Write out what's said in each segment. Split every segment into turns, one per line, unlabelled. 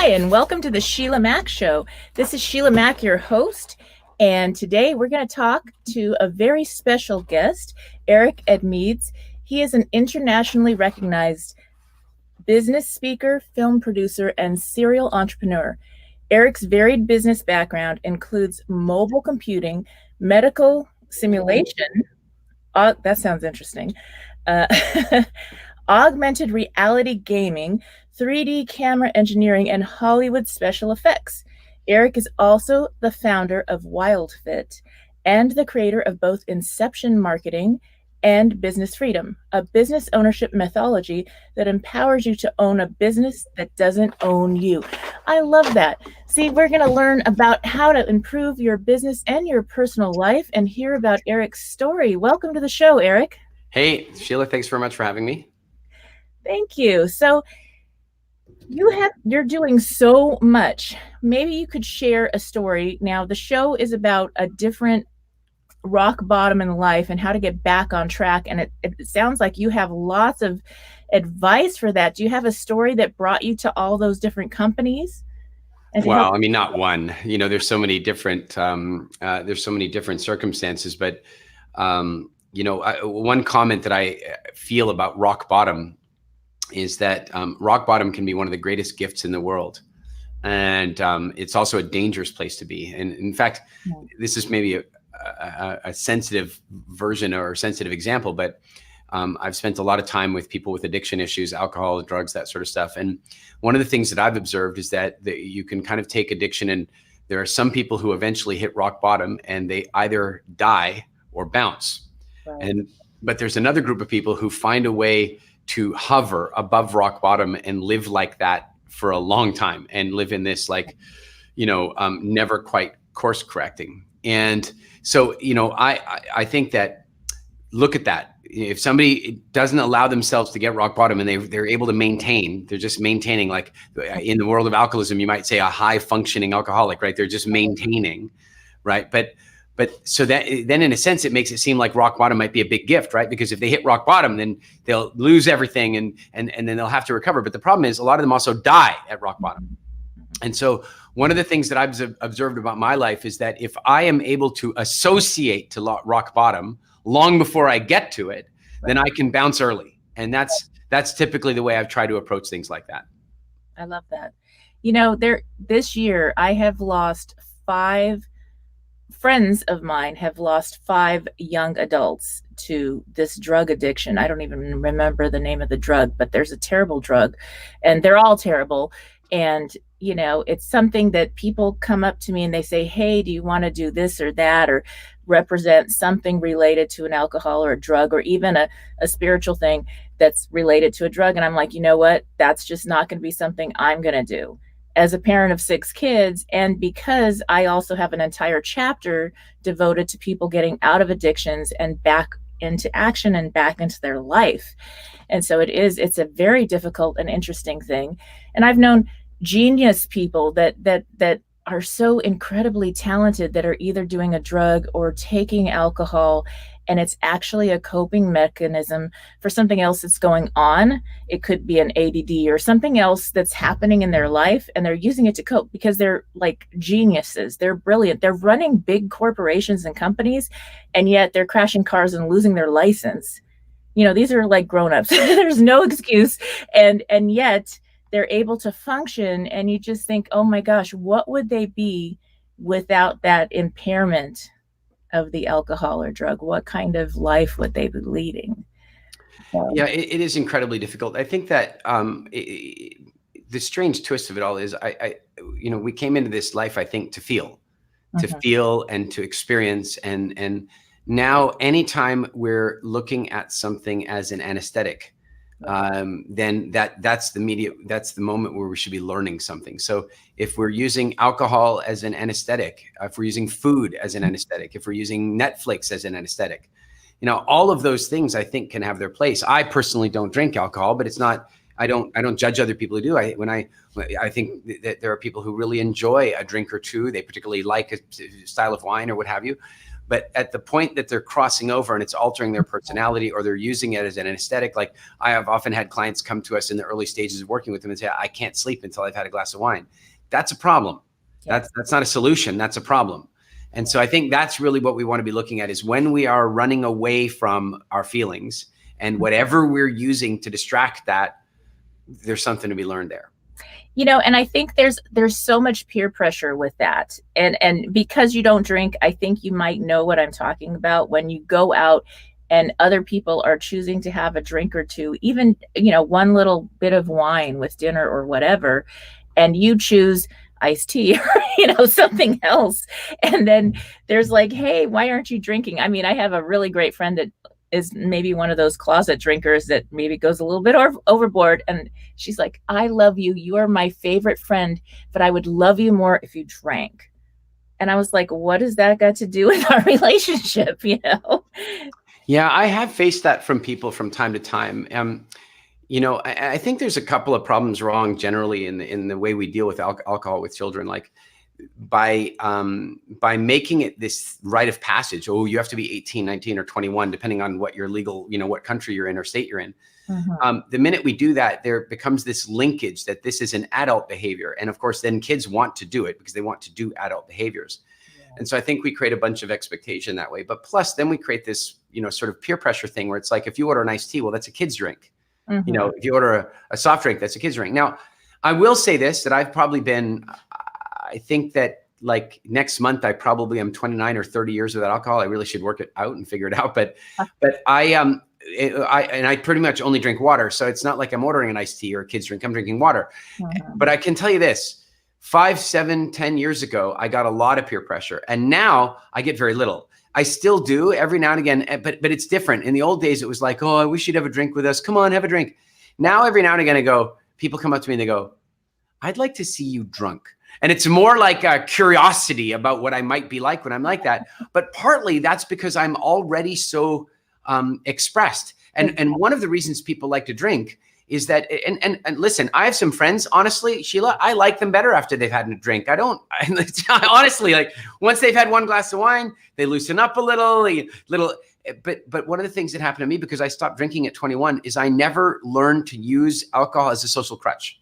Hi, and welcome to the Sheila Mack Show. This is Sheila Mack, your host, and today we're going to talk to a very special guest, Eric Edmeades. He is an internationally recognized business speaker, film producer, and serial entrepreneur. Eric's varied business background includes mobile computing, medical simulation. That sounds interesting. Augmented reality gaming, 3D camera engineering, and Hollywood special effects. Eric is also the founder of Wildfit and the creator of both Inception Marketing and Business Freedom, a business ownership methodology that empowers you to own a business that doesn't own you. I love that. See, we're going to learn about how to improve your business and your personal life and hear about Eric's story. Welcome to the show, Eric.
Hey, Sheila, thanks very much for having me.
Thank you. So you're doing so much. Maybe you could share a story. Now, the show is about a different rock bottom in life and how to get back on track. And it sounds like you have lots of advice for that. Do you have a story that brought you to all those different companies?
Well, I mean, not one. You know, there's so many different circumstances. But one comment that I feel about rock bottom is that rock bottom can be one of the greatest gifts in the world. And it's also a dangerous place to be. And in fact, this is maybe a sensitive version or a sensitive example, but I've spent a lot of time with people with addiction issues, alcohol, drugs, that sort of stuff. And one of the things that I've observed is that you can kind of take addiction, and there are some people who eventually hit rock bottom and they either die or bounce. Right. But there's another group of people who find a way to hover above rock bottom and live like that for a long time and live in this never quite course correcting. And so, I think that, look at that. If somebody doesn't allow themselves to get rock bottom and they're able to maintain, they're just maintaining, like in the world of alcoholism, you might say a high functioning alcoholic, right? They're just maintaining, right? But so that then in a sense, it makes it seem like rock bottom might be a big gift, right? Because if they hit rock bottom, then they'll lose everything and then they'll have to recover. But the problem is a lot of them also die at rock bottom. And so one of the things that I've observed about my life is that if I am able to associate to rock bottom long before I get to it, then I can bounce early. And that's typically the way I've tried to approach things like that.
I love that. This year I have lost 5 friends of mine have lost 5 young adults to this drug addiction. I don't even remember the name of the drug, but there's a terrible drug and they're all terrible. And, it's something that people come up to me and they say, hey, do you want to do this or that, or represent something related to an alcohol or a drug, or even a spiritual thing that's related to a drug. And I'm like, you know what? That's just not going to be something I'm going to do. As a parent of 6 kids, and because I also have an entire chapter devoted to people getting out of addictions and back into action and back into their life. And so it's a very difficult and interesting thing. And I've known genius people that are so incredibly talented that are either doing a drug or taking alcohol, and it's actually a coping mechanism for something else that's going on. It could be an ADD or something else that's happening in their life, and they're using it to cope because they're like geniuses. They're brilliant. They're running big corporations and companies, and yet they're crashing cars and losing their license. These are like grown-ups. There's no excuse. And yet they're able to function, and you just think, oh my gosh, what would they be without that impairment of the alcohol or drug? What kind of life would they be leading?
Yeah, it is incredibly difficult. I think that the strange twist of it all is, we came into this life, I think, to feel and to experience. And now anytime we're looking at something as an anesthetic, then that's the moment where we should be learning something. So if we're using alcohol as an anesthetic, if we're using food as an anesthetic, if we're using Netflix as an anesthetic, all of those things I think can have their place. I personally don't drink alcohol, but it's not, I don't judge other people who do. I think that there are people who really enjoy a drink or two. They particularly like a style of wine or what have you. But at the point that they're crossing over and it's altering their personality, or they're using it as an anesthetic, like I have often had clients come to us in the early stages of working with them and say, I can't sleep until I've had a glass of wine. That's a problem. That's not a solution. That's a problem. And so I think that's really what we want to be looking at, is when we are running away from our feelings and whatever we're using to distract that, there's something to be learned there.
You know, and I think there's so much peer pressure with that. And because you don't drink, I think you might know what I'm talking about when you go out and other people are choosing to have a drink or two, even, you know, one little bit of wine with dinner or whatever, and you choose iced tea or, you know, something else. And then there's like, hey, why aren't you drinking? I mean, I have a really great friend that is maybe one of those closet drinkers that maybe goes a little bit overboard. And she's like, I love you. You are my favorite friend, but I would love you more if you drank. And I was like, what does that got to do with our relationship? You know?
Yeah, I have faced that from people from time to time. You know, I think there's a couple of problems wrong generally in the way we deal with alcohol with children. Like by making it this rite of passage, oh, you have to be 18, 19, or 21, depending on what your legal, you know, what country you're in or state you're in. The minute we do that, there becomes this linkage that this is an adult behavior. And of course, then kids want to do it because they want to do adult behaviors. And so I think we create a bunch of expectation that way. But plus, then we create this, you know, sort of peer pressure thing where it's like, if you order an iced tea, well, that's a kid's drink. You know, if you order a soft drink, that's a kid's drink. Now, I will say this, that I've probably been, I think that like next month, I probably am 29 or 30 years without alcohol. I really should work it out and figure it out. But I pretty much only drink water. So it's not like I'm ordering an iced tea or a kid's drink. I'm drinking water. But I can tell you this, 5, 7, 10 years ago, I got a lot of peer pressure. And now I get very little. I still do every now and again, but it's different. In the old days, it was like, oh, I wish you'd have a drink with us. Come on, have a drink. Now, every now and again, people come up to me and they go, I'd like to see you drunk. And it's more like a curiosity about what I might be like when I'm like that. But partly that's because I'm already so expressed. And one of the reasons people like to drink is that, and listen, I have some friends, honestly, Sheila, I like them better after they've had a drink. Honestly, like once they've had one glass of wine, they loosen up a little. But one of the things that happened to me, because I stopped drinking at 21, is I never learned to use alcohol as a social crutch.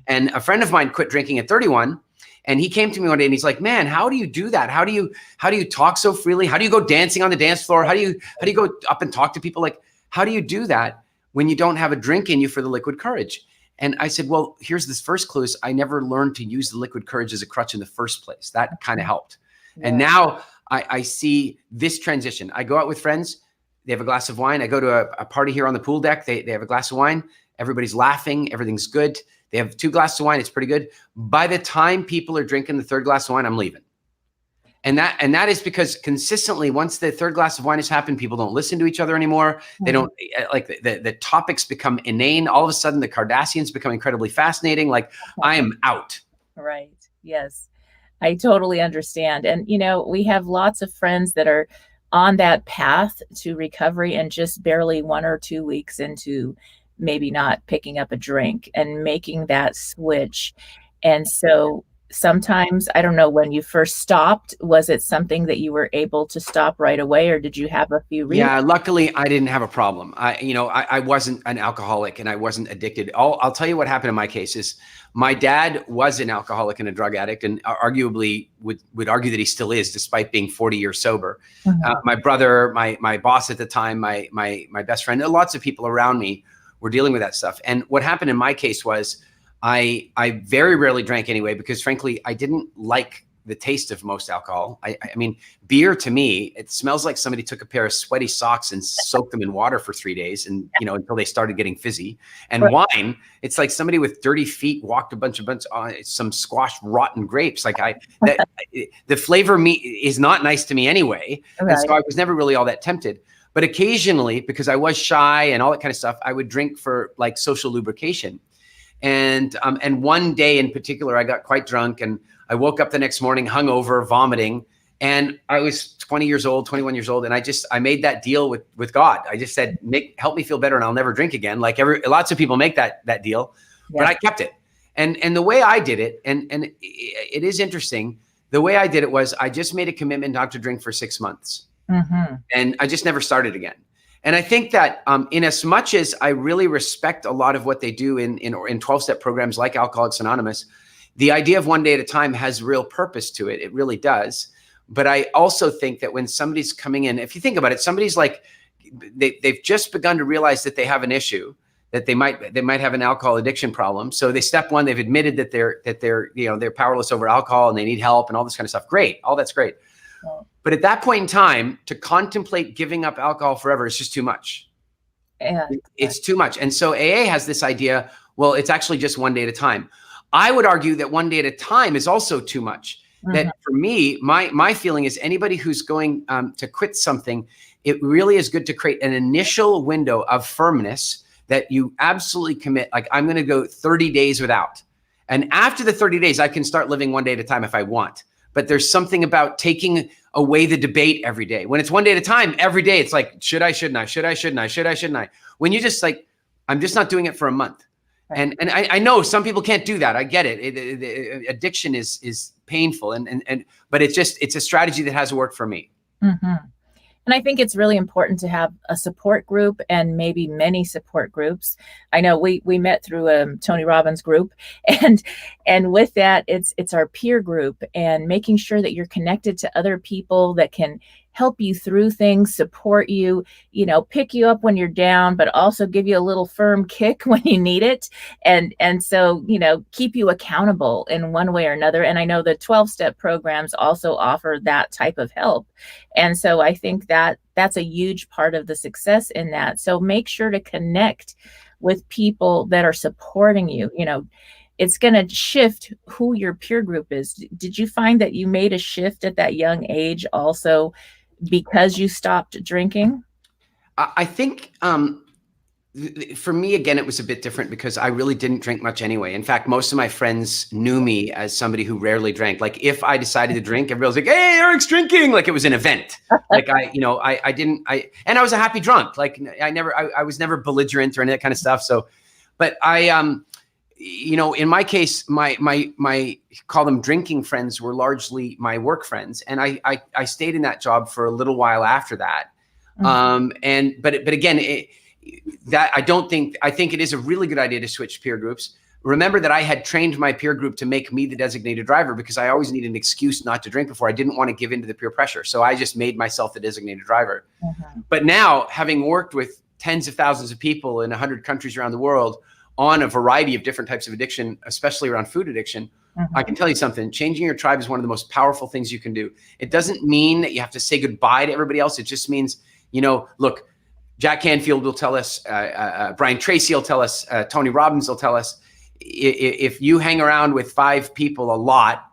And a friend of mine quit drinking at 31. And he came to me one day and he's like, man, how do you do that? How do you talk so freely? How do you go dancing on the dance floor? How do you go up and talk to people? Like, how do you do that when you don't have a drink in you for the liquid courage? And I said, well, here's this first clue is I never learned to use the liquid courage as a crutch in the first place. That kind of helped. Yeah. And now I see this transition. I go out with friends. They have a glass of wine. I go to a party here on the pool deck. They have a glass of wine. Everybody's laughing. Everything's good. They have 2 glasses of wine. It's pretty good. By the time people are drinking the 3rd glass of wine, I'm leaving. And that is because consistently, once the 3rd glass of wine has happened, people don't listen to each other anymore. They don't like the topics become inane. All of a sudden, the Kardashians become incredibly fascinating. Like I am out.
Right. Yes, I totally understand. And, you know, we have lots of friends that are on that path to recovery and just barely 1 or 2 weeks into maybe not picking up a drink and making that switch. And so sometimes, I don't know, when you first stopped, was it something that you were able to stop right away, or did you have a few reasons?
Yeah, luckily I didn't have a problem. I wasn't an alcoholic and I wasn't addicted. I'll tell you what happened in my case is my dad was an alcoholic and a drug addict, and arguably would argue that he still is, despite being 40 years sober. My brother, my boss at the time, my best friend, lots of people around me were dealing with that stuff. And what happened in my case was I very rarely drank anyway, because frankly, I didn't like the taste of most alcohol. I mean, beer to me, it smells like somebody took a pair of sweaty socks and soaked them in water for 3 days, and until they started getting fizzy. And wine, it's like somebody with dirty feet walked a bunch some squashed rotten grapes. Like the flavor is not nice to me anyway. Right. And so I was never really all that tempted. But occasionally, because I was shy and all that kind of stuff, I would drink for like social lubrication. And one day in particular, I got quite drunk and I woke up the next morning hungover, vomiting, and I was 20 years old, 21 years old. And I made that deal with God. I just said, help me feel better and I'll never drink again. Like lots of people make that deal, but I kept it. And the way I did it, and it is interesting The way I did it was I just made a commitment not to drink for 6 months. And I just never started again. And I think that in as much as I really respect a lot of what they do in 12-step programs like Alcoholics Anonymous, the idea of one day at a time has real purpose to it. It really does. But I also think that when somebody's coming in, if you think about it, somebody's like, they've just begun to realize that they have an issue, that they might have an alcohol addiction problem. So step one, they've admitted that they're powerless over alcohol and they need help and all this kind of stuff. Great. All that's great. But at that point in time, to contemplate giving up alcohol forever is just too much.
Yeah.
It's too much. And so AA has this idea, well, it's actually just one day at a time. I would argue that one day at a time is also too much. That for me, my feeling is anybody who's going to quit something, it really is good to create an initial window of firmness that you absolutely commit. Like, I'm going to go 30 days without. And after the 30 days, I can start living one day at a time if I want. But there's something about taking away the debate every day. When it's one day at a time, every day, it's like, should I, shouldn't I, should I, shouldn't I, should I, shouldn't I? When you just like, I'm just not doing it for a month. Right. And I know some people can't do that. I get it. Addiction is painful. But it's a strategy that has worked for me.
And I think it's really important to have a support group and maybe many support groups. I know we met through Tony Robbins group, and with that, it's our peer group, and making sure that you're connected to other people that can help you through things, support you, pick you up when you're down, but also give you a little firm kick when you need it. And so, keep you accountable in one way or another. And I know the 12-step programs also offer that type of help. And so I think that that's a huge part of the success in that. So make sure to connect with people that are supporting you. It's going to shift who your peer group is. Did you find that you made a shift at that young age also because you stopped drinking?
I think for me, again, it was a bit different because I really didn't drink much anyway. In fact, most of my friends knew me as somebody who rarely drank. Like, if I decided to drink, everybody was like, "Hey, Eric's drinking!" Like it was an event. Like and I was a happy drunk. Like I was never belligerent or any of that kind of stuff. So, but in my case, my call them drinking friends were largely my work friends. And I stayed in that job for a little while after that. But again, I think it is a really good idea to switch peer groups. Remember that I had trained my peer group to make me the designated driver because I always needed an excuse not to drink before. I didn't want to give in to the peer pressure. So I just made myself the designated driver. But now, having worked with tens of thousands of people in 100 countries around the world on a variety of different types of addiction, especially around food addiction, I can tell you something. Changing your tribe is one of the most powerful things you can do. It doesn't mean that you have to say goodbye to everybody else. It just means, look, Jack Canfield will tell us, Brian Tracy will tell us, Tony Robbins will tell us, if you hang around with 5 people a lot,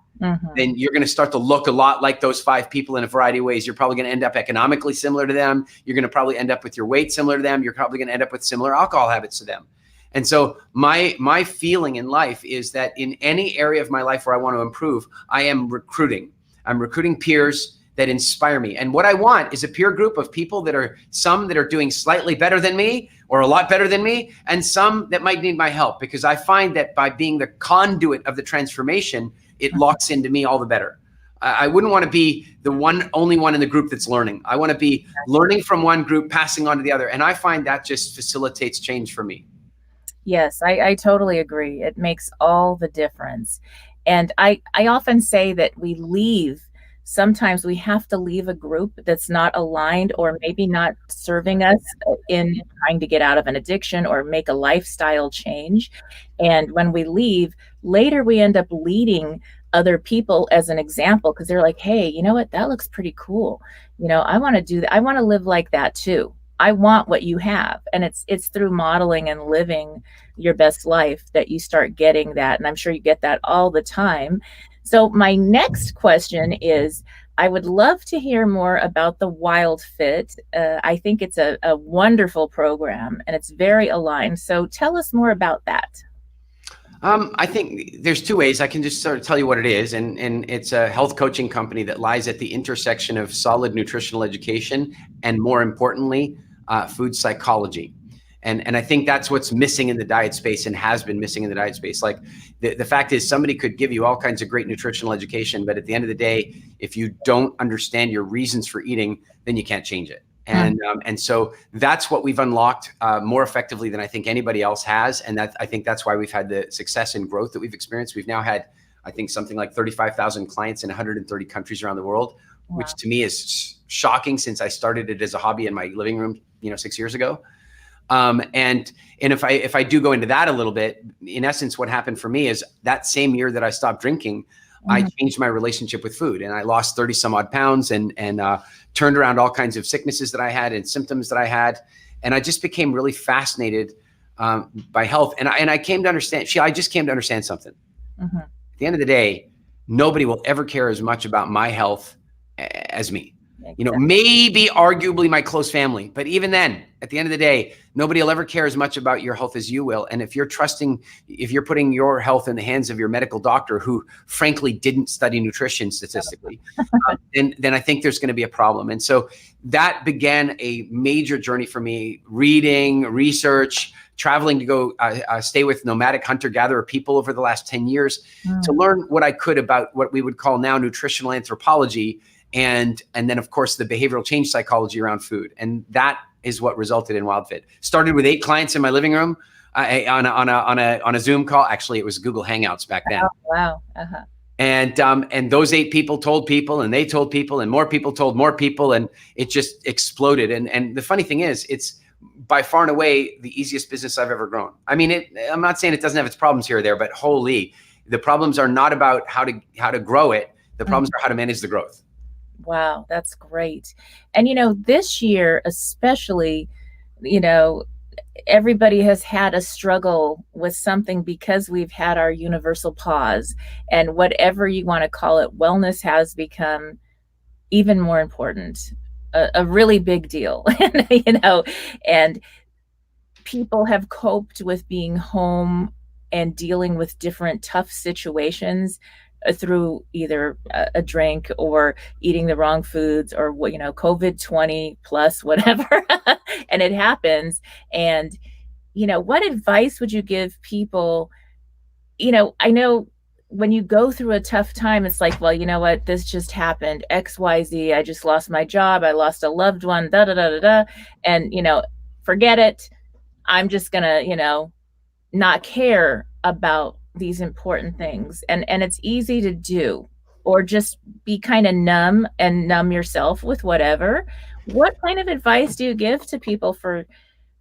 then you're going to start to look a lot like those 5 people in a variety of ways. You're probably going to end up economically similar to them. You're going to probably end up with your weight similar to them. You're probably going to end up with similar alcohol habits to them. And so my feeling in life is that in any area of my life where I want to improve, I am recruiting. I'm recruiting peers that inspire me. And what I want is a peer group of people some that are doing slightly better than me or a lot better than me, and some that might need my help, because I find that by being the conduit of the transformation, it locks into me all the better. I wouldn't want to be the only one in the group that's learning. I want to be learning from one group, passing on to the other. And I find that just facilitates change for me.
Yes, I totally agree. It makes all the difference. And I often say that sometimes we have to leave a group that's not aligned or maybe not serving us in trying to get out of an addiction or make a lifestyle change. And when we leave, later we end up leading other people as an example, because they're like, hey, you know what? That looks pretty cool. I want to do that. I want to live like that too. I want what you have. And it's through modeling and living your best life that you start getting that. And I'm sure you get that all the time. So my next question is, I would love to hear more about the Wildfit. I think it's a wonderful program and it's very aligned. So tell us more about that.
I think there's 2 ways. I can just sort of tell you what it is. And it's a health coaching company that lies at the intersection of solid nutritional education and, more importantly, food psychology. And I think that's what's missing in the diet space and has been missing in the diet space. Like the fact is somebody could give you all kinds of great nutritional education, but at the end of the day, if you don't understand your reasons for eating, then you can't change it. And so that's what we've unlocked more effectively than I think anybody else has. And I think that's why we've had the success and growth that we've experienced. We've now had, I think, something like 35,000 clients in 130 countries around the world, wow, which to me is shocking since I started it as a hobby in my living room, 6 years ago. And if I do go into that a little bit, in essence, what happened for me is that same year that I stopped drinking, I changed my relationship with food, and I lost 30 some odd pounds and turned around all kinds of sicknesses that I had and symptoms that I had. And I just became really fascinated by health. And I came to understand, Sheila, I just came to understand something. At the end of the day, nobody will ever care as much about my health as me. Exactly. Maybe arguably my close family, but even then, at the end of the day, nobody will ever care as much about your health as you will. And if you're putting your health in the hands of your medical doctor, who frankly didn't study nutrition statistically, then I think there's going to be a problem. And so that began a major journey for me, reading, research, traveling to go stay with nomadic hunter-gatherer people over the last 10 years to learn what I could about what we would call now nutritional anthropology. And then, of course, the behavioral change psychology around food. And that is what resulted in Wildfit. Started with 8 clients in my living room on a Zoom call. Actually, it was Google Hangouts back then.
Oh, wow.
And those 8 people told people, and they told people, and more people told more people, and it just exploded. And the funny thing is, it's by far and away the easiest business I've ever grown. I mean, I'm not saying it doesn't have its problems here or there, but holy, the problems are not about how to grow it. The problems are how to manage the growth.
Wow, that's great. And, this year, especially, everybody has had a struggle with something because we've had our universal pause, and whatever you want to call it, wellness has become even more important, a really big deal, and people have coped with being home and dealing with different tough situations through either a drink or eating the wrong foods or, COVID 20 plus whatever, and it happens. And, what advice would you give people? I know when you go through a tough time, it's like, well, you know what, this just happened, XYZ, I just lost my job, I lost a loved one, da, da, da, da, da. And, forget it. I'm just gonna, not care about these important things. And it's easy to do, or just be kind of numb yourself with whatever. What kind of advice do you give to people for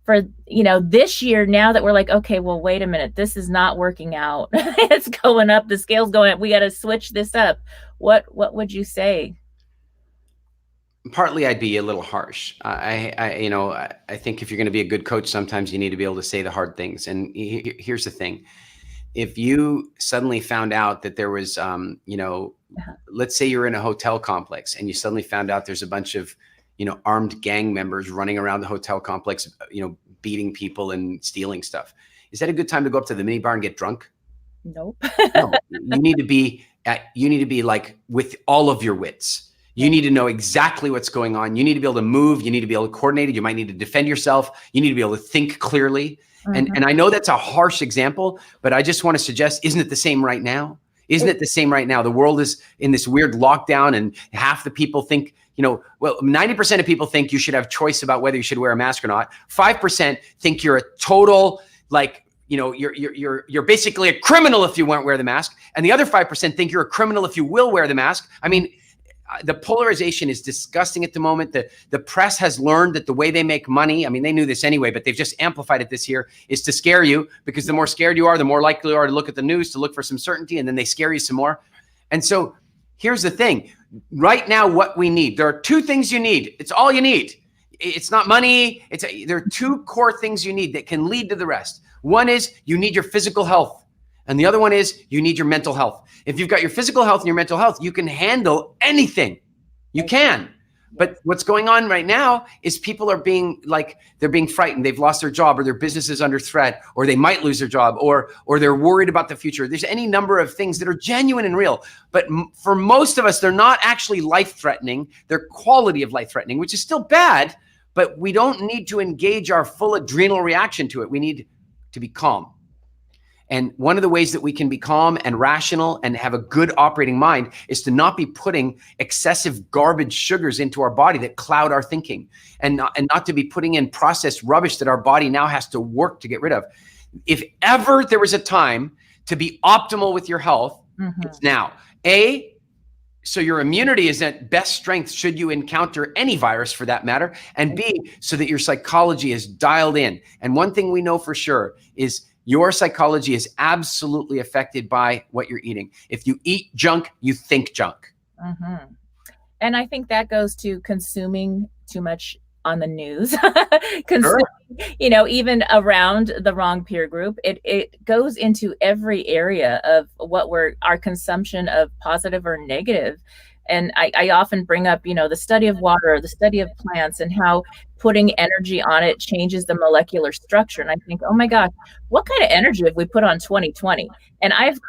this year, now that we're like, okay, well, wait a minute, this is not working out. It's going up, the scale's going up, we got to switch this up. What would you say?
Partly I'd be a little harsh. I think if you're going to be a good coach, sometimes you need to be able to say the hard things. And here's the thing. If you suddenly found out that there was, let's say you're in a hotel complex and you suddenly found out there's a bunch of, armed gang members running around the hotel complex, beating people and stealing stuff. Is that a good time to go up to the minibar and get drunk?
Nope.
No, you need to be like with all of your wits. You need to know exactly what's going on. You need to be able to move. You need to be able to coordinate it. You might need to defend yourself. You need to be able to think clearly. And I know that's a harsh example, but I just want to suggest, isn't it the same right now? Isn't it the same right now? The world is in this weird lockdown, and half the people think, 90% of people think you should have choice about whether you should wear a mask or not. 5% think you're a total, you're basically a criminal if you won't wear the mask. And the other 5% think you're a criminal if you will wear the mask. I mean, the polarization is disgusting at the moment. The press has learned that the way they make money, I mean, they knew this anyway, but they've just amplified it this year, is to scare you, because the more scared you are, the more likely you are to look at the news, to look for some certainty, and then they scare you some more. And so here's the thing. Right now, what we need, there are 2 things you need. It's all you need. It's not money. There are 2 core things you need that can lead to the rest. One is you need your physical health. And the other one is you need your mental health. If you've got your physical health and your mental health, you can handle anything. You can. But what's going on right now is people are they're being frightened. They've lost their job, or their business is under threat, or they might lose their job, or they're worried about the future. There's any number of things that are genuine and real. But for most of us, they're not actually life-threatening. They're quality of life-threatening, which is still bad. but we don't need to engage our full adrenal reaction to it. We need to be calm. And one of the ways that we can be calm and rational and have a good operating mind is to not be putting excessive garbage sugars into our body that cloud our thinking, and not to be putting in processed rubbish that our body now has to work to get rid of. If ever there was a time to be optimal with your health, it's now. So your immunity is at best strength should you encounter any virus for that matter. And B, so that your psychology is dialed in. And one thing we know for sure is your psychology is absolutely affected by what you're eating. If you eat junk, you think junk.
And I think that goes to consuming too much on the news, even around the wrong peer group. It goes into every area of what our consumption of positive or negative. And I often bring up, the study of water, the study of plants, and how putting energy on it changes the molecular structure. And I think, oh my gosh, what kind of energy have we put on 2020? And I have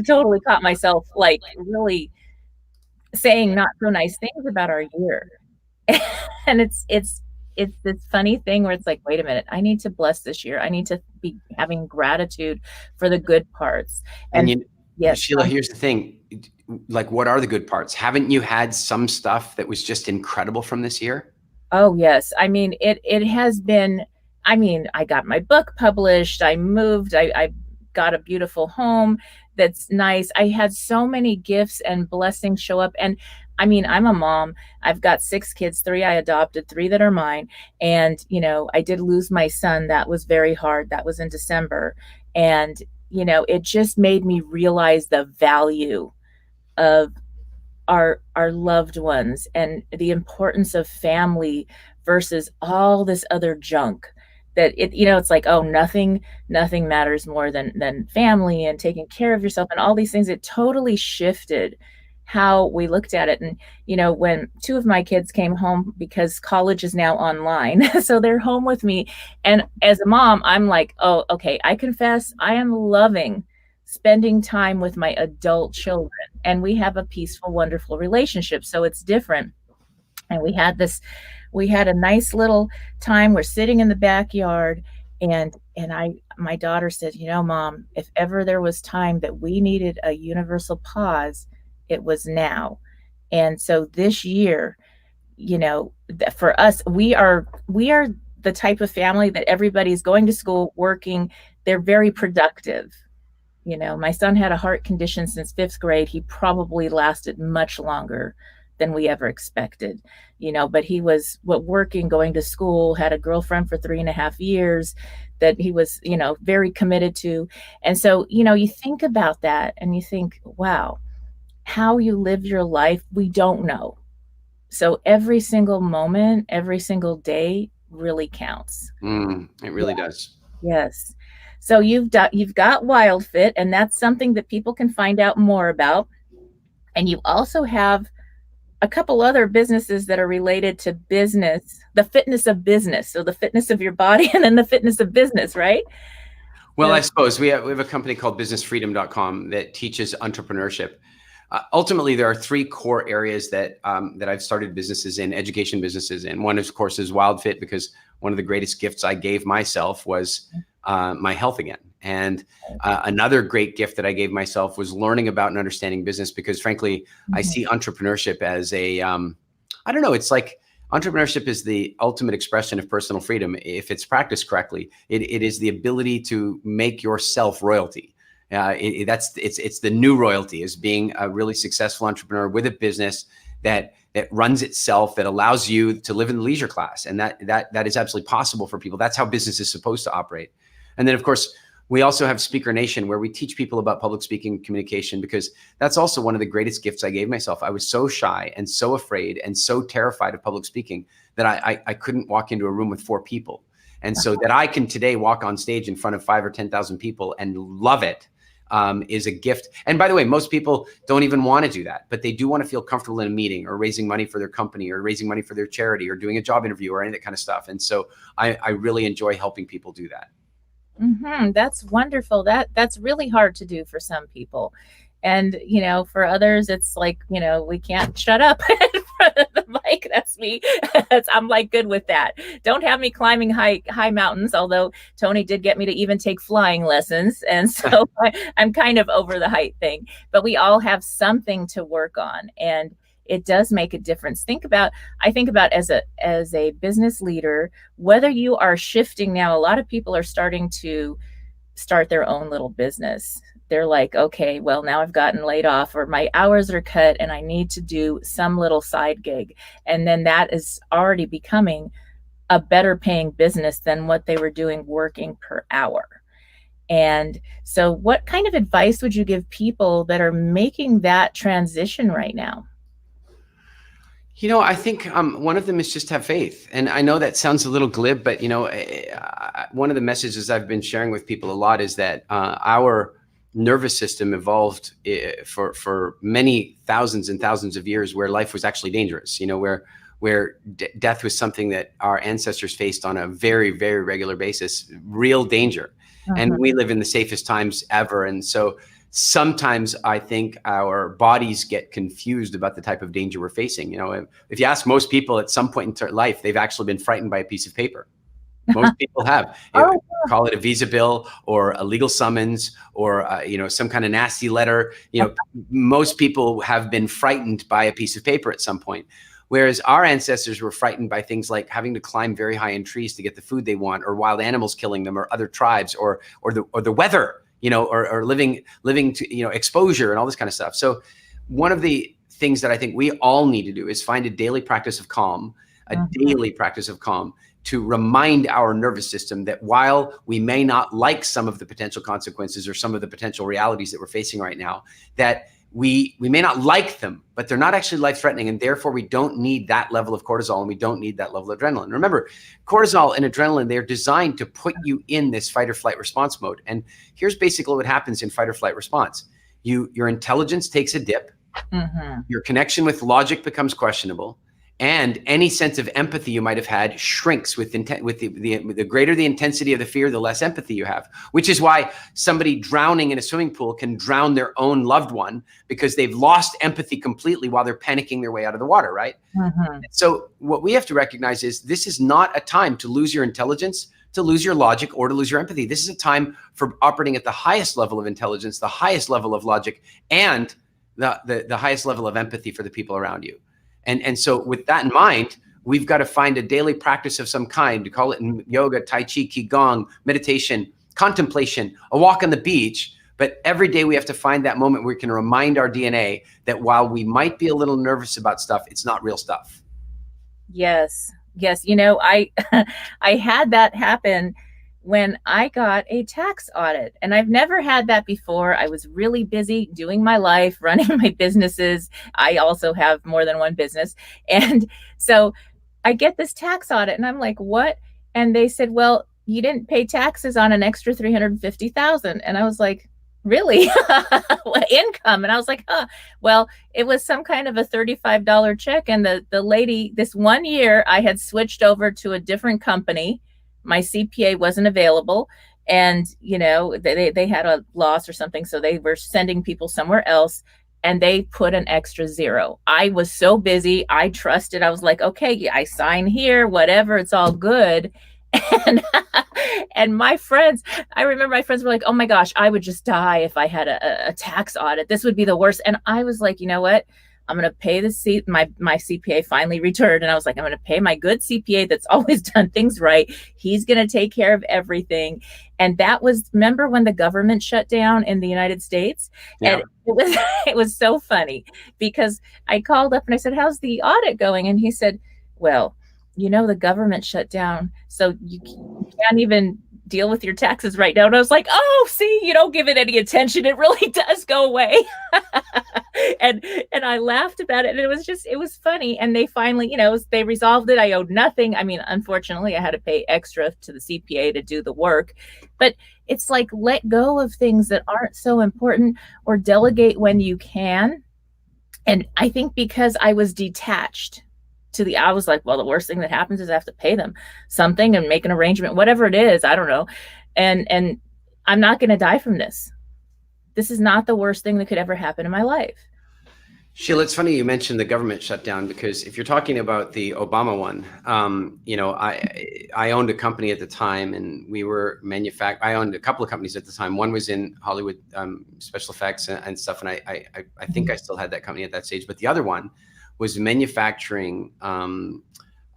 totally caught myself like really saying not so nice things about our year. And it's this funny thing where it's like, wait a minute, I need to bless this year. I need to be having gratitude for the good parts. And yes,
Sheila, here's the thing. Like, what are the good parts? Haven't you had some stuff that was just incredible from this year?
Oh, yes. I mean, it has been, I got my book published. I moved. I got a beautiful home that's nice. I had so many gifts and blessings show up. And I'm a mom. I've got 6 kids, 3 I adopted, 3 that are mine. And, I did lose my son. That was very hard. That was in December. And, it just made me realize the value of our loved ones and the importance of family versus all this other junk that it's like, oh, nothing matters more than family and taking care of yourself and all these things. It totally shifted how we looked at it. And, when 2 of my kids came home, because college is now online, so they're home with me. And as a mom, I'm like, oh, okay, I confess I am loving spending time with my adult children, and we have a peaceful, wonderful relationship. So it's different. And we had a nice little time. We're sitting in the backyard, and my daughter said, Mom, if ever there was time that we needed a universal pause, it was now. And so this year, for us, we are the type of family that everybody's going to school, working. They're very productive. My son had a heart condition since 5th grade. He probably lasted much longer than we ever expected, but he was working, going to school, had a girlfriend for 3.5 years that he was, very committed to. And so, you think about that and you think, wow, how you live your life, we don't know. So every single moment, every single day really counts.
It really does.
Yes. So you've got Wildfit, and that's something that people can find out more about. And you also have a couple other businesses that are related to business, the fitness of business. So the fitness of your body and then the fitness of business, right?
Well, I suppose we have a company called businessfreedom.com that teaches entrepreneurship. Ultimately, there are 3 core areas that I've started businesses in, education businesses in. One, of course, is Wildfit, because one of the greatest gifts I gave myself was my health again. And another great gift that I gave myself was learning about and understanding business, because frankly, I see entrepreneurship as I don't know, it's like entrepreneurship is the ultimate expression of personal freedom. If it's practiced correctly, it is the ability to make yourself royalty. It's the new royalty, is being a really successful entrepreneur with a business that runs itself, that allows you to live in the leisure class. And that is absolutely possible for people. That's how business is supposed to operate. And then, of course, we also have Speaker Nation, where we teach people about public speaking communication, because that's also one of the greatest gifts I gave myself. I was so shy and so afraid and so terrified of public speaking that I couldn't walk into a room with 4 people. And so that I can today walk on stage in front of 5 or 10,000 people and love it is a gift. And by the way, most people don't even want to do that, but they do want to feel comfortable in a meeting, or raising money for their company, or raising money for their charity, or doing a job interview, or any of that kind of stuff. And so I really enjoy helping people do that.
That's wonderful. That's really hard to do for some people. And, for others, it's like, we can't shut up front of the bike. That's me. I'm like good with that. Don't have me climbing high mountains, although Tony did get me to even take flying lessons. And so I'm kind of over the height thing, but we all have something to work on. And it does make a difference. I think about as a business leader, whether you are shifting now, a lot of people are starting to start their own little business. They're like, okay, well, now I've gotten laid off or my hours are cut and I need to do some little side gig. And then that is already becoming a better paying business than what they were doing working per hour. And so what kind of advice would you give people that are making that transition right now?
I think one of them is just have faith. And I know that sounds a little glib, but one of the messages I've been sharing with people a lot is that our nervous system evolved for many thousands and thousands of years where life was actually dangerous, where death was something that our ancestors faced on a very, very regular basis, real danger. And we live in the safest times ever. And so sometimes I think our bodies get confused about the type of danger we're facing. If you ask most people at some point in their life, they've actually been frightened by a piece of paper. Most people have. Call it a visa bill or a legal summons or some kind of nasty letter. Most people have been frightened by a piece of paper at some point. Whereas our ancestors were frightened by things like having to climb very high in trees to get the food they want, or wild animals killing them, or other tribes, or the weather, or living to exposure and all this kind of stuff. So one of the things that I think we all need to do is find a daily practice of calm, to remind our nervous system that while we may not like some of the potential consequences or some of the potential realities that we're facing right now, that we may not like them, but they're not actually life-threatening, and therefore we don't need that level of cortisol and we don't need that level of adrenaline. Remember, cortisol and adrenaline, they're designed to put you in this fight or flight response mode. And here's basically what happens in fight or flight response. Your intelligence takes a dip, your connection with logic becomes questionable, and any sense of empathy you might have had shrinks with the greater the intensity of the fear, the less empathy you have, which is why somebody drowning in a swimming pool can drown their own loved one, because they've lost empathy completely while they're panicking their way out of the water, right? So what we have to recognize is this is not a time to lose your intelligence, to lose your logic, or to lose your empathy. This is a time for operating at the highest level of intelligence, the highest level of logic, and the highest level of empathy for the people around you. And so with that in mind, we've got to find a daily practice of some kind, to call it in yoga, tai chi, qigong, meditation, contemplation, a walk on the beach. But every day we have to find that moment where we can remind our DNA that while we might be a little nervous about stuff, it's not real stuff.
Yes. I I had that happen when I got a tax audit, and I've never had that before. I was really busy doing my life, running my businesses. I also have more than one business. And so I get this tax audit and I'm like, what? And they said, well, you didn't pay taxes on an extra 350,000. And I was like, really? What income? And I was like, well, it was some kind of a $35 check. And the lady, this one year I had switched over to a different company. My CPA wasn't available, and they had a loss or something, so they were sending people somewhere else, and they put an extra zero. I was so busy, I trusted. I was like, okay, I sign here, whatever, it's all good. And my friends, I remember my friends were like, oh my gosh, I would just die if I had a tax audit. This would be the worst. And I was like, you know what? I'm going to pay my CPA finally returned. And I was like, I'm going to pay my good CPA that's always done things right. He's going to take care of everything. And that was, remember when the government shut down in the United States? Yeah. And it was so funny, because I called up and I said, how's the audit going? And he said, well, the government shut down, so you can't even deal with your taxes right now. And I was like, oh, see, you don't give it any attention. It really does go away. and I laughed about it. And it was funny. And they finally, they resolved it. I owed nothing. I mean, unfortunately, I had to pay extra to the CPA to do the work. But it's like, let go of things that aren't so important, or delegate when you can. And I think because I was detached I was like, well, the worst thing that happens is I have to pay them something and make an arrangement, whatever it is, I don't know. And I'm not going to die from this. This is not the worst thing that could ever happen in my life.
Sheila, it's funny you mentioned the government shutdown, because if you're talking about the Obama one, I owned a company at the time, and we were I owned a couple of companies at the time. One was in Hollywood, special effects and stuff, and I think I still had that company at that stage. But the other one was manufacturing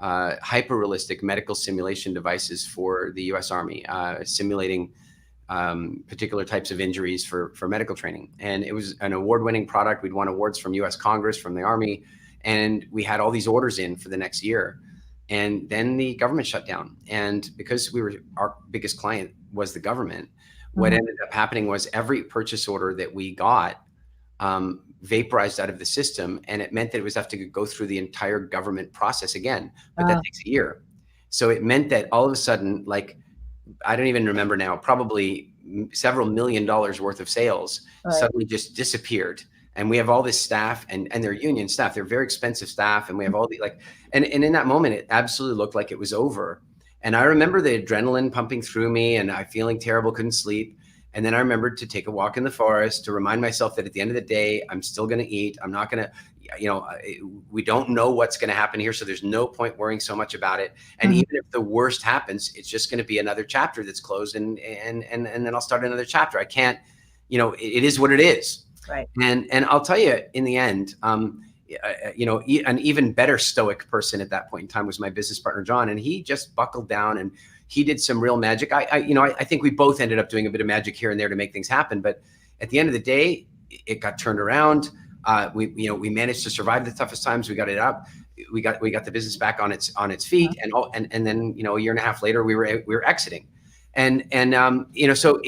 hyper realistic medical simulation devices for the U.S. Army, simulating particular types of injuries for medical training. And it was an award-winning product. We'd won awards from US Congress, from the Army, and we had all these orders in for the next year. And then the government shut down. And because our biggest client was the government, what ended up happening was every purchase order that we got vaporized out of the system. And it meant that it was have to go through the entire government process again, but that takes a year. So it meant that all of a sudden, like, I don't even remember now, probably several $1 million worth of sales suddenly just disappeared. And we have all this staff, and they're union staff. They're very expensive staff. And we have all the and in that moment, it absolutely looked like it was over. And I remember the adrenaline pumping through me, and I feeling terrible, couldn't sleep. And then I remembered to take a walk in the forest to remind myself that at the end of the day, I'm still going to eat. I'm not going to, we don't know what's going to happen here. So there's no point worrying so much about it. And even if the worst happens, it's just going to be another chapter that's closed, and then I'll start another chapter. I can't, it is what it is.
Right.
And I'll tell you, in the end, an even better stoic person at that point in time was my business partner, John, and he just buckled down and he did some real magic. I think we both ended up doing a bit of magic here and there to make things happen. But at the end of the day, it got turned around. We managed to survive the toughest times. We got it up. We got the business back on its feet. And then, a year and a half later, we were exiting. And so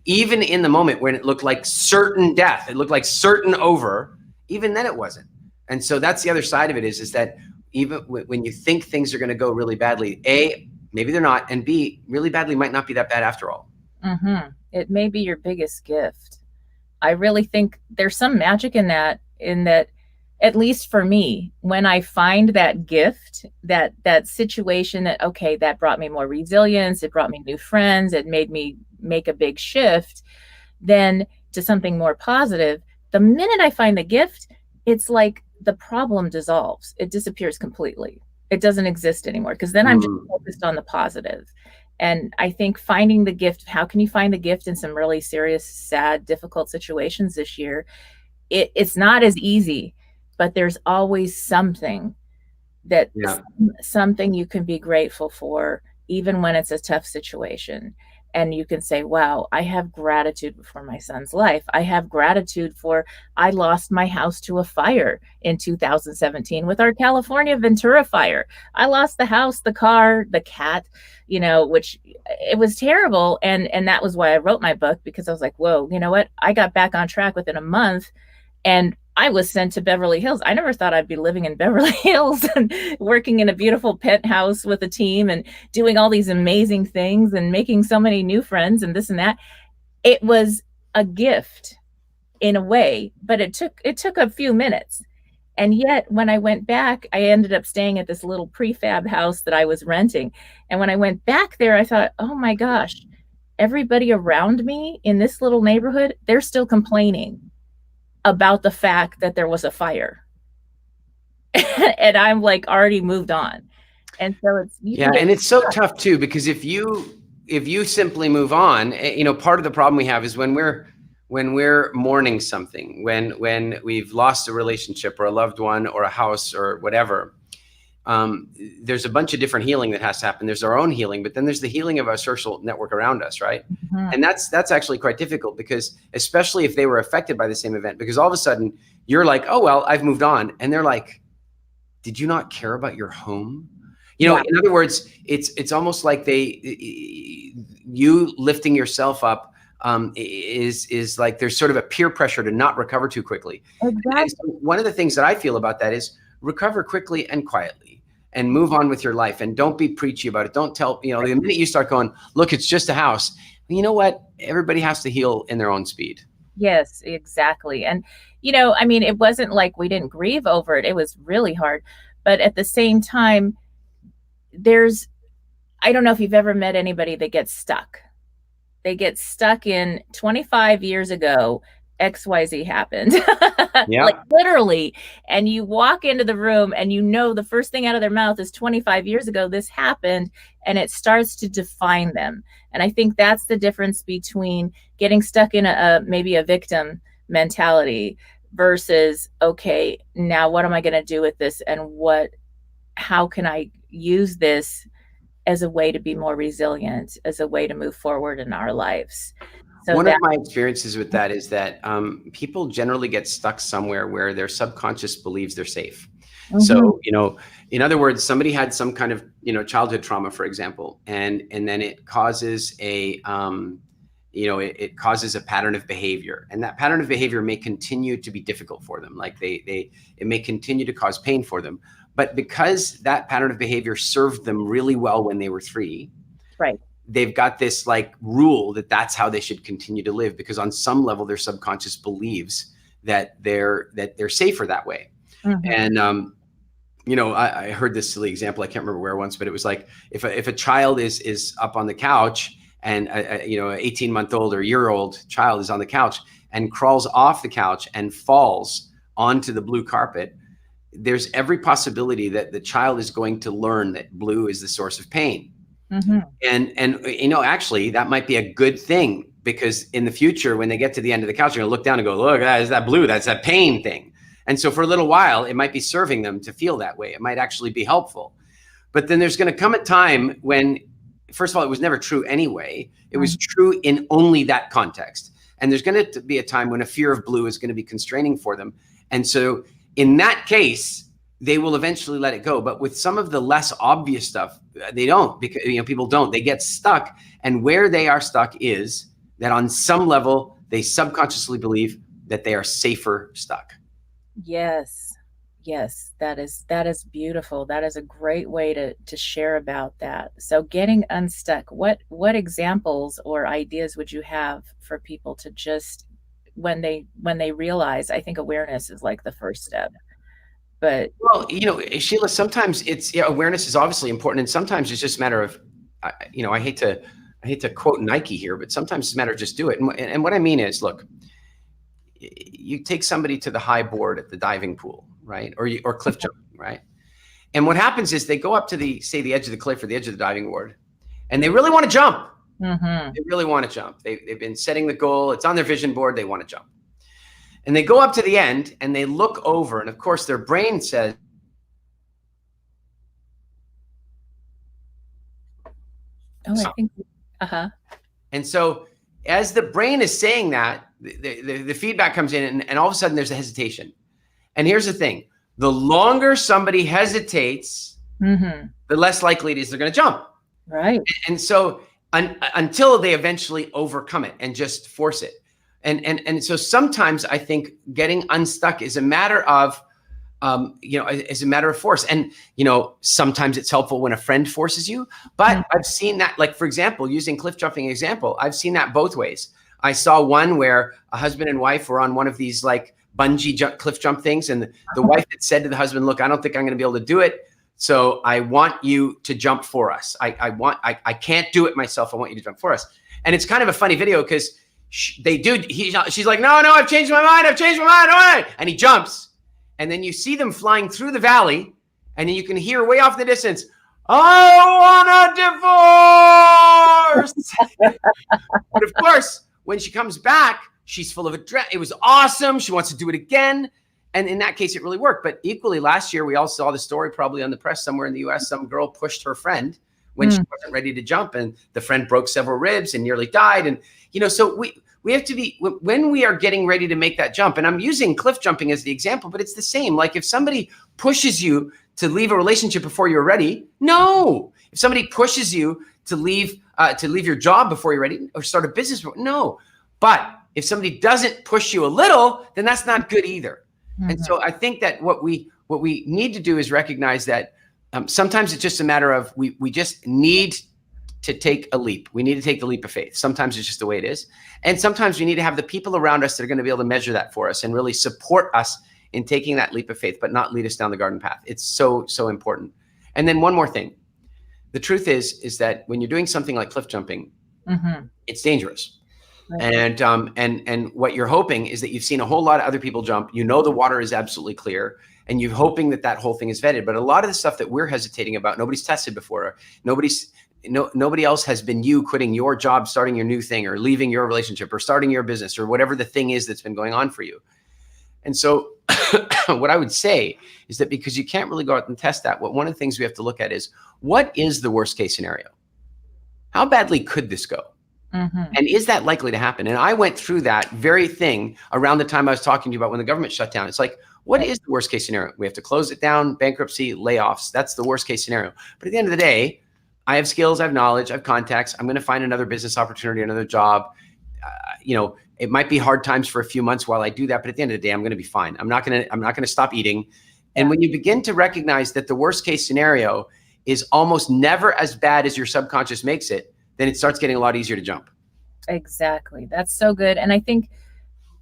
even in the moment when it looked like certain death, it looked like certain over, even then it wasn't. And so that's the other side of it is that even when you think things are going to go really badly, A, maybe they're not, and B, really badly might not be that bad after all.
It may be your biggest gift. I really think there's some magic in that, at least for me, when I find that gift, that situation that, okay, that brought me more resilience, it brought me new friends, it made me make a big shift, then to something more positive, the minute I find the gift, it's like the problem dissolves. It disappears completely. It doesn't exist anymore, because then I'm just focused on the positive. And I think finding the gift, how can you find the gift in some really serious, sad, difficult situations this year? It's not as easy, but there's always something something you can be grateful for, even when it's a tough situation. And you can say, wow, I have gratitude for my son's life. I have gratitude for, I lost my house to a fire in 2017 with our California Ventura fire. I lost the house, the car, the cat, which it was terrible. And that was why I wrote my book, because I was like, whoa, you know what? I got back on track within a month, and I was sent to Beverly Hills. I never thought I'd be living in Beverly Hills and working in a beautiful penthouse with a team and doing all these amazing things and making so many new friends and this and that. It was a gift in a way, but it took a few minutes. And yet when I went back, I ended up staying at this little prefab house that I was renting. And when I went back there, I thought, oh my gosh, everybody around me in this little neighborhood, they're still complaining about the fact that there was a fire. And I'm like already moved on. And so
and it's so tough too, because if you simply move on, part of the problem we have is when we're mourning something, when we've lost a relationship or a loved one or a house or whatever, there's a bunch of different healing that has to happen. There's our own healing, but then there's the healing of our social network around us, right? And that's actually quite difficult, because especially if they were affected by the same event, because all of a sudden you're like, oh, well, I've moved on. And they're like, did you not care about your home? In other words, it's almost like you lifting yourself up is like there's sort of a peer pressure to not recover too quickly.
Exactly.
So one of the things that I feel about that is recover quickly and quietly and move on with your life, and don't be preachy about it. Don't tell, the minute you start going, look, it's just a house. You know what? Everybody has to heal in their own speed.
Yes, exactly. And, it wasn't like we didn't grieve over it. It was really hard. But at the same time, I don't know if you've ever met anybody that gets stuck. They get stuck in 25 years ago. XYZ happened.
Yeah.
Like literally. And you walk into the room and you know the first thing out of their mouth is 25 years ago, this happened, and it starts to define them. And I think that's the difference between getting stuck in maybe a victim mentality versus, okay, now what am I going to do with this? And how can I use this as a way to be more resilient, as a way to move forward in our lives? So
one of my experiences with that is that people generally get stuck somewhere where their subconscious believes they're safe. So, in other words, somebody had some kind of, childhood trauma, for example, and then it causes it causes a pattern of behavior, and that pattern of behavior may continue to be difficult for them. Like it may continue to cause pain for them, but because that pattern of behavior served them really well when they were 3,
right,
they've got this like rule that that's how they should continue to live, because on some level their subconscious believes that they're safer that way. And I heard this silly example, I can't remember where once, but it was like if a child is up on the couch and an 18-month-old or year-old child is on the couch and crawls off the couch and falls onto the blue carpet, there's every possibility that the child is going to learn that blue is the source of pain. And actually that might be a good thing, because in the future, when they get to the end of the couch, you're gonna look down and go, look, is that blue? That's that pain thing. And so for a little while, it might be serving them to feel that way. It might actually be helpful. But then there's gonna come a time when, first of all, it was never true anyway. It was true in only that context. And there's gonna be a time when a fear of blue is gonna be constraining for them. And so in that case, they will eventually let it go. But with some of the less obvious stuff, they don't, because people don't. They get stuck. And where they are stuck is that on some level, they subconsciously believe that they are safer stuck.
Yes. That is beautiful. That is a great way to share about that. So getting unstuck, what examples or ideas would you have for people to just, when they realize, I think awareness is like the first step. But
well, Sheila, sometimes it's awareness is obviously important, and sometimes it's just a matter of, I hate to quote Nike here, but sometimes it's a matter of just do it. And what I mean is, look, you take somebody to the high board at the diving pool, right, or cliff jumping, right, and what happens is they go up to the edge of the cliff or the edge of the diving board, and they really want to jump. They really want to jump. They've been setting the goal. It's on their vision board. They want to jump. And they go up to the end and they look over, and of course their brain says,
I think,
and so as the brain is saying that, the feedback comes in, and all of a sudden there's a hesitation. And here's the thing, the longer somebody hesitates, the less likely it is they're going to jump.
Right.
And so until they eventually overcome it and just force it. And so sometimes I think getting unstuck is a matter of, is a matter of force. And, sometimes it's helpful when a friend forces you, but I've seen that, like, for example, using cliff jumping example, I've seen that both ways. I saw one where a husband and wife were on one of these like bungee cliff jump things. And the wife had said to the husband, look, I don't think I'm going to be able to do it. So I want you to jump for us. I can't do it myself. I want you to jump for us. And it's kind of a funny video because she's like, no, I've changed my mind. All right. And he jumps. And then you see them flying through the valley. And then you can hear way off in the distance, I want a divorce. But of course, when she comes back, she's full of adrenaline. It was awesome. She wants to do it again. And in that case, it really worked. But equally, last year, we all saw the story probably on the press somewhere in the US. Some girl pushed her friend when she wasn't ready to jump. And the friend broke several ribs and nearly died. And, so we have to be, when we are getting ready to make that jump, and I'm using cliff jumping as the example, but it's the same. Like if somebody pushes you to leave a relationship before you're ready, no. If somebody pushes you to leave your job before you're ready or start a business, no. But if somebody doesn't push you a little, then that's not good either. And so I think that what we need to do is recognize that sometimes it's just a matter of we just need to take a leap. We need to take the leap of faith. Sometimes it's just the way it is. And sometimes we need to have the people around us that are going to be able to measure that for us and really support us in taking that leap of faith, but not lead us down the garden path. It's so, so important. And then one more thing. The truth is that when you're doing something like cliff jumping, it's dangerous. And what you're hoping is that you've seen a whole lot of other people jump. You know the water is absolutely clear, and you're hoping that that whole thing is vetted. But a lot of the stuff that we're hesitating about, nobody's tested before. Nobody else has been you quitting your job, starting your new thing, or leaving your relationship, or starting your business, or whatever the thing is that's been going on for you. And so what I would say is that because you can't really go out and test that, one of the things we have to look at is, what is the worst case scenario? How badly could this go? And is that likely to happen? And I went through that very thing around the time I was talking to you about when the government shut down. It's like, what is the worst case scenario? We have to close it down, bankruptcy, layoffs. That's the worst case scenario. But at the end of the day, I have skills, I have knowledge, I have contacts. I'm going to find another business opportunity, another job. It might be hard times for a few months while I do that, but at the end of the day, I'm going to be fine. I'm not going to stop eating. And when you begin to recognize that the worst case scenario is almost never as bad as your subconscious makes it, then it starts getting a lot easier to jump.
Exactly. That's so good. And I think,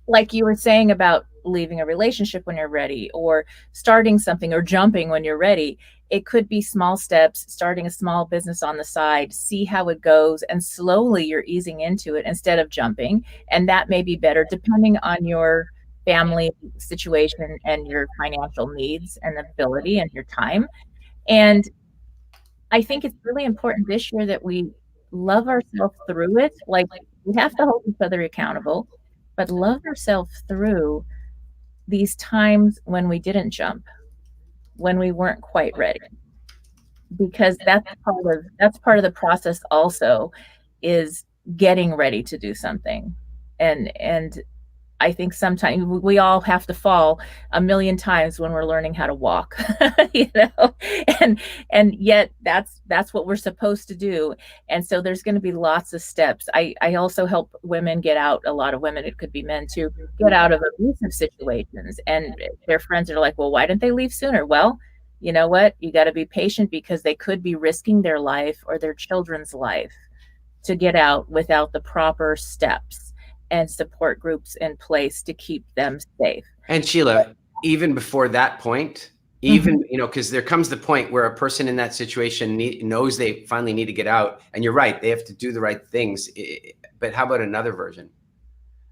like you were saying about leaving a relationship when you're ready, or starting something, or jumping when you're ready, it could be small steps, starting a small business on the side, see how it goes, and slowly you're easing into it instead of jumping. And that may be better depending on your family situation and your financial needs and ability and your time. And I think it's really important this year that we love ourselves through it. Like, we have to hold each other accountable, but love ourselves through these times when we didn't jump, when we weren't quite ready, because that's part of the process also, is getting ready to do something. And I think sometimes we all have to fall a million times when we're learning how to walk, and yet that's what we're supposed to do. And so there's going to be lots of steps. I also help women get out, a lot of women, it could be men too, get out of abusive situations. And their friends are like, well, why didn't they leave sooner? Well, you know what? You got to be patient, because they could be risking their life or their children's life to get out without the proper steps and support groups in place to keep them safe.
And Sheila, even before that point, because there comes the point where a person in that situation knows they finally need to get out, and you're right, they have to do the right things. But how about another version?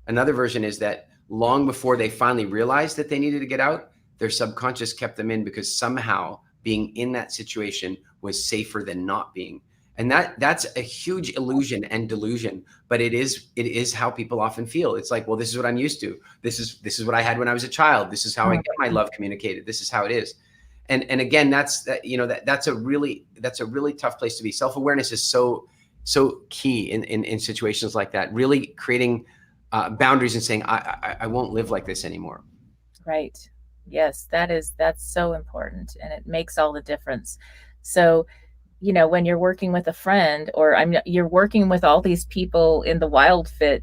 Another version is that long before they finally realized that they needed to get out, their subconscious kept them in, because somehow being in that situation was safer than not being. And that's a huge illusion and delusion, but it is how people often feel. It's like, well, this is what I'm used to. This is what I had when I was a child. This is how I get my love communicated. This is how it is. And again, that's a really tough place to be. Self-awareness is so key in situations like that. Really creating boundaries and saying, I won't live like this anymore.
Right. Yes, that's so important, and it makes all the difference. So, when you're working with a friend, or you're working with all these people in the Wildfit,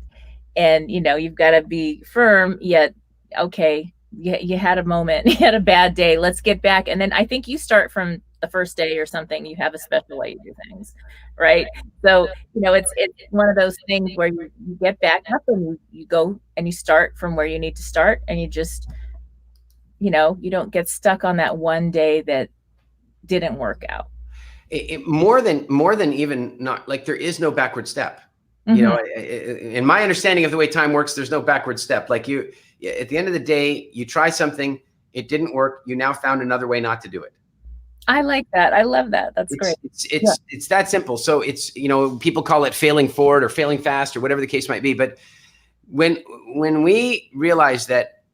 and you've got to be firm, yet okay, you had a moment, you had a bad day, let's get back. And then I think you start from the first day or something, you have a special way you do things, right? So it's one of those things where you get back up, and you go and you start from where you need to start, and you just you don't get stuck on that one day that didn't work out.
More than even not, like, there is no backward step. In my understanding of the way time works, there's no backward step. Like, at the end of the day, you try something, it didn't work, you now found another way not to do it.
I like that. I love that. That's great.
It's that simple. So it's, people call it failing forward or failing fast or whatever the case might be. But when we realize that,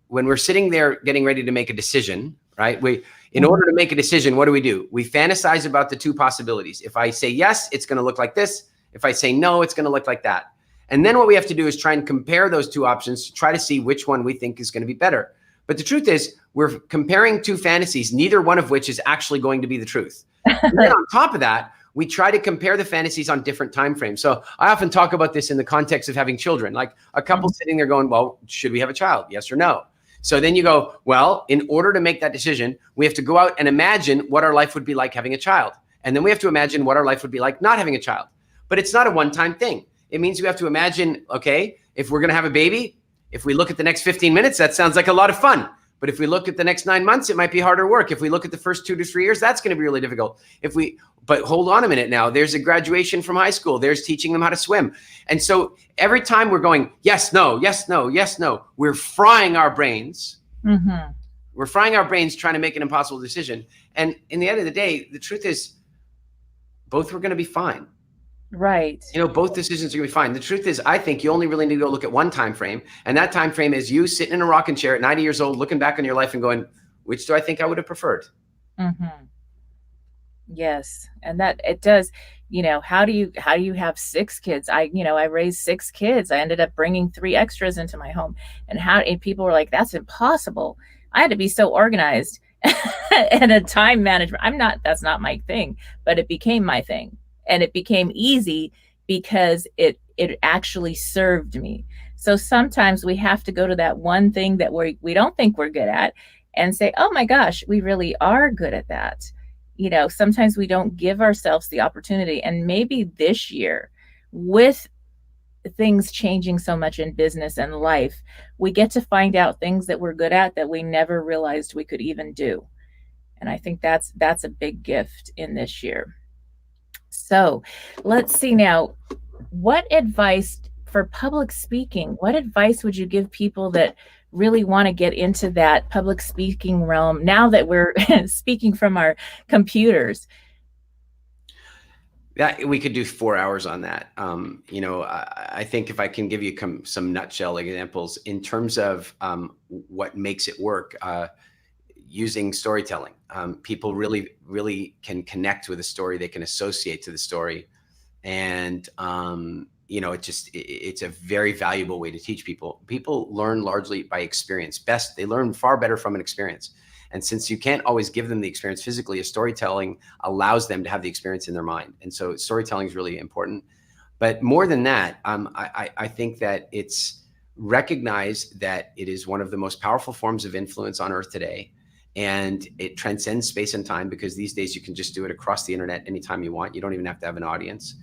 when we're sitting there getting ready to make a decision, right? In order to make a decision, what do? We fantasize about the two possibilities. If I say yes, it's going to look like this. If I say no, it's going to look like that. And then what we have to do is try and compare those two options to try to see which one we think is going to be better. But the truth is, we're comparing two fantasies, neither one of which is actually going to be the truth. And then on top of that, we try to compare the fantasies on different time frames. So I often talk about this in the context of having children, like a couple sitting there going, well, should we have a child? Yes or no? So then you go, well, in order to make that decision, we have to go out and imagine what our life would be like having a child. And then we have to imagine what our life would be like not having a child. But it's not a one-time thing. It means we have to imagine, okay, if we're going to have a baby, if we look at the next 15 minutes, that sounds like a lot of fun. But if we look at the next 9 months, it might be harder work. If we look at the first 2 to 3 years, that's going to be really difficult. But hold on a minute now, there's a graduation from high school. There's teaching them how to swim. And so every time we're going, yes, no, yes, no, yes, no, we're frying our brains.
Mm-hmm.
We're frying our brains trying to make an impossible decision. And in the end of the day, the truth is both were going to be fine.
Right.
Both decisions are going to be fine. The truth is, I think you only really need to go look at one time frame. And that time frame is you sitting in a rocking chair at 90 years old, looking back on your life and going, which do I think I would have preferred?
Mm-hmm. Yes. And that it does, how do you have 6 kids? I raised 6 kids. I ended up bringing 3 extras into my home. And people were like, that's impossible. I had to be so organized and a time management. That's not my thing, but it became my thing. And it became easy because it actually served me. So sometimes we have to go to that one thing that we don't think we're good at and say, oh my gosh, we really are good at that. Sometimes we don't give ourselves the opportunity. And maybe this year, with things changing so much in business and life, we get to find out things that we're good at that we never realized we could even do. And I think that's a big gift in this year. So let's see now, what advice for public speaking, what advice would you give people that really want to get into that public speaking realm now that we're speaking from our computers?
Yeah, we could do 4 hours on that. I think if I can give you some nutshell examples in terms of what makes it work, using storytelling. People really, really can connect with a story. They can associate to the story. And, it's a very valuable way to teach people. People learn largely by experience. They learn far better from an experience. And since you can't always give them the experience physically, a storytelling allows them to have the experience in their mind. And so storytelling is really important. But more than that, I think that it's recognized that it is one of the most powerful forms of influence on earth today. And it transcends space and time, because these days you can just do it across the internet anytime you want. You don't even have to have an audience.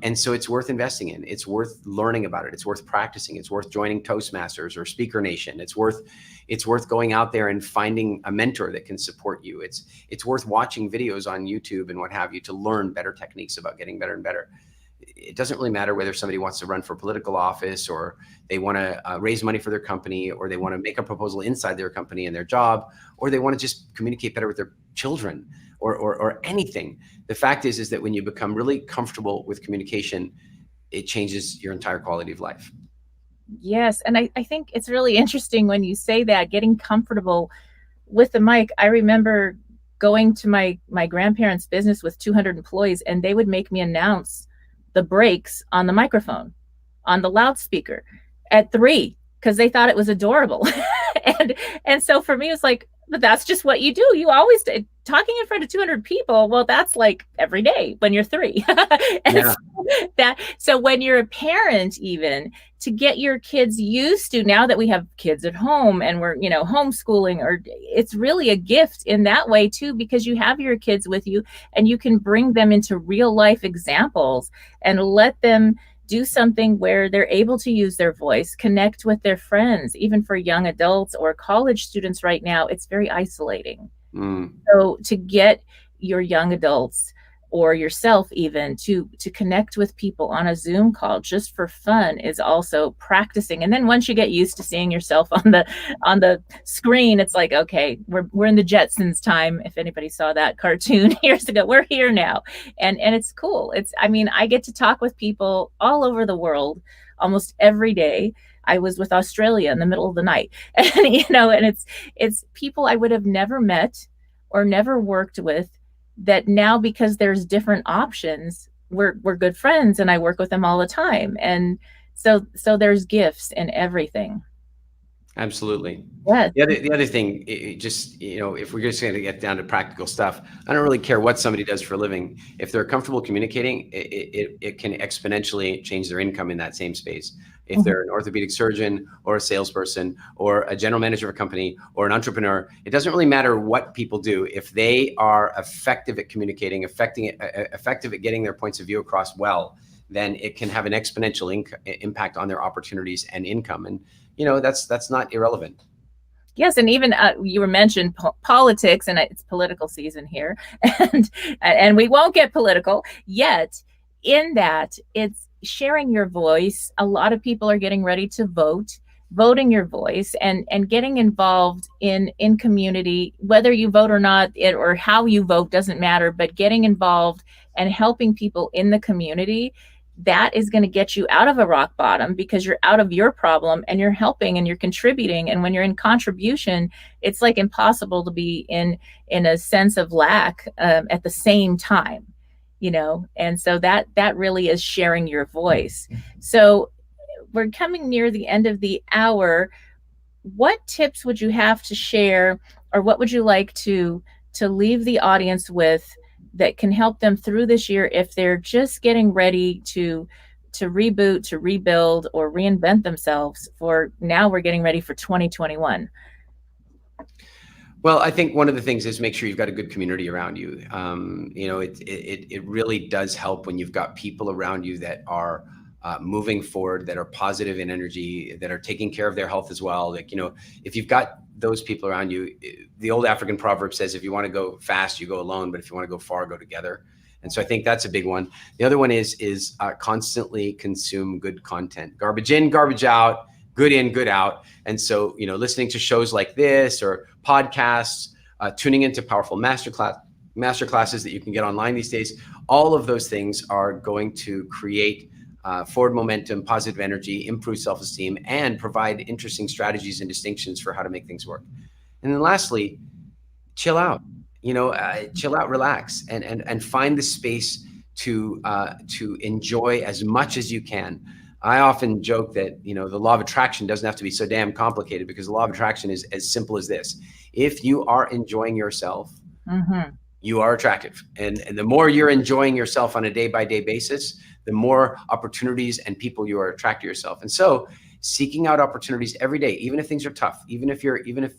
And so it's worth investing in. It's worth learning about it. It's worth practicing. It's worth joining Toastmasters or Speaker Nation. It's worth going out there and finding a mentor that can support you. It's worth watching videos on YouTube and what have you to learn better techniques about getting better and better. It doesn't really matter whether somebody wants to run for political office, or they want to raise money for their company, or they want to make a proposal inside their company and their job, or they want to just communicate better with their children, or anything. The fact is that when you become really comfortable with communication, it changes your entire quality of life.
Yes. And I think it's really interesting when you say that, getting comfortable with the mic. I remember going to my grandparents' business with 200 employees, and they would make me announce the breaks on the microphone, on the loudspeaker at 3, because they thought it was adorable. and so for me, it's like, but that's just what you do. You always talking in front of 200 people. Well, that's like every day when you're 3. So when you're a parent, even to get your kids used to, now that we have kids at home and we're, homeschooling, or it's really a gift in that way too, because you have your kids with you and you can bring them into real life examples and let them do something where they're able to use their voice, connect with their friends. Even for young adults or college students right now, it's very isolating. So to get your young adults or yourself even to connect with people on a Zoom call just for fun is also practicing. And then once you get used to seeing yourself on the screen, it's like, okay, we're in the Jetsons time. If anybody saw that cartoon years ago, we're here now. And it's cool. I get to talk with people all over the world almost every day. I was with Australia in the middle of the night, and it's people I would have never met or never worked with, that now, because there's different options, we're good friends, and I work with them all the time. And so there's gifts in everything.
Absolutely.
Yes.
The other thing, if we're just going to get down to practical stuff, I don't really care what somebody does for a living. If they're comfortable communicating, it can exponentially change their income in that same space. If they're an orthopedic surgeon or a salesperson or a general manager of a company or an entrepreneur, it doesn't really matter what people do. If they are effective at communicating, effective at getting their points of view across well, then it can have an exponential impact on their opportunities and income. And that's not irrelevant.
Yes, and even you were mentioned politics, and it's political season here, and we won't get political yet. In that, it's sharing your voice. A lot of people are getting ready to vote, voting your voice, and getting involved in community. Whether you vote or not, or how you vote doesn't matter. But getting involved and helping people in the community, that is going to get you out of a rock bottom, because you're out of your problem and you're helping and you're contributing. And when you're in contribution, it's like impossible to be in a sense of lack at the same time, and so that really is sharing your voice. So we're coming near the end of the hour. What tips would you have to share, or what would you like to leave the audience with, that can help them through this year if they're just getting ready to reboot, to rebuild, or reinvent themselves for now we're getting ready for 2021?
Well, I think one of the things is make sure you've got a good community around you. It really does help when you've got people around you that are moving forward, that are positive in energy, that are taking care of their health as well. Like, if you've got those people around you, the old African proverb says, if you want to go fast, you go alone, but if you want to go far, go together. And so I think that's a big one. The other one is constantly consume good content. Garbage in, garbage out, good in, good out. And so, listening to shows like this or podcasts, tuning into powerful master classes that you can get online these days, all of those things are going to create forward momentum, positive energy, improve self-esteem, and provide interesting strategies and distinctions for how to make things work. And then lastly, chill out. Chill out, relax, and find the space to enjoy as much as you can. I often joke that, the law of attraction doesn't have to be so damn complicated, because the law of attraction is as simple as this. If you are enjoying yourself, you are attractive. And the more you're enjoying yourself on a day-by-day basis, the more opportunities and people you are attracted to yourself. And so seeking out opportunities every day, even if things are tough, even if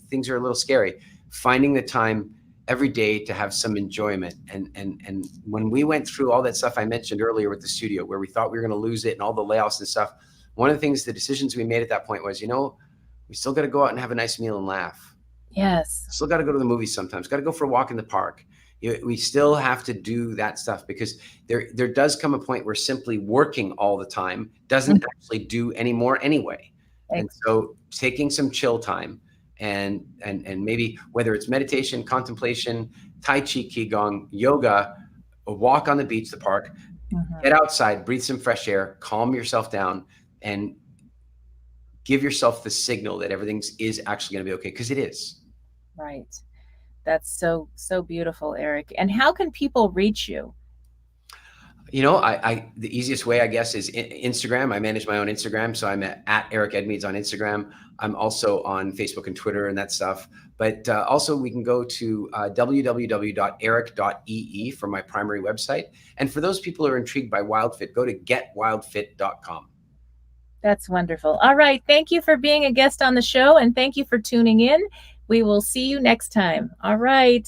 things are a little scary, finding the time every day to have some enjoyment. And when we went through all that stuff I mentioned earlier with the studio, where we thought we were going to lose it and all the layoffs and stuff, one of the things, the decisions we made at that point was, we still got to go out and have a nice meal and laugh.
Yes.
Still got to go to the movies sometimes, got to go for a walk in the park. We still have to do that stuff, because there does come a point where simply working all the time doesn't actually do any more anyway. And so taking some chill time, and maybe whether it's meditation, contemplation, Tai Chi, Qigong, yoga, a walk on the beach, the park, get outside, breathe some fresh air, calm yourself down, and give yourself the signal that everything is actually going to be okay, because it is.
Right. That's so beautiful, Eric. And how can people reach you?
The easiest way, I guess, is Instagram. I manage my own Instagram, so I'm at Eric Edmeades on Instagram. I'm also on Facebook and Twitter and that stuff. But also, we can go to www.eric.ee for my primary website. And for those people who are intrigued by Wildfit, go to getwildfit.com.
That's wonderful. All right. Thank you for being a guest on the show, and thank you for tuning in. We will see you next time. All right.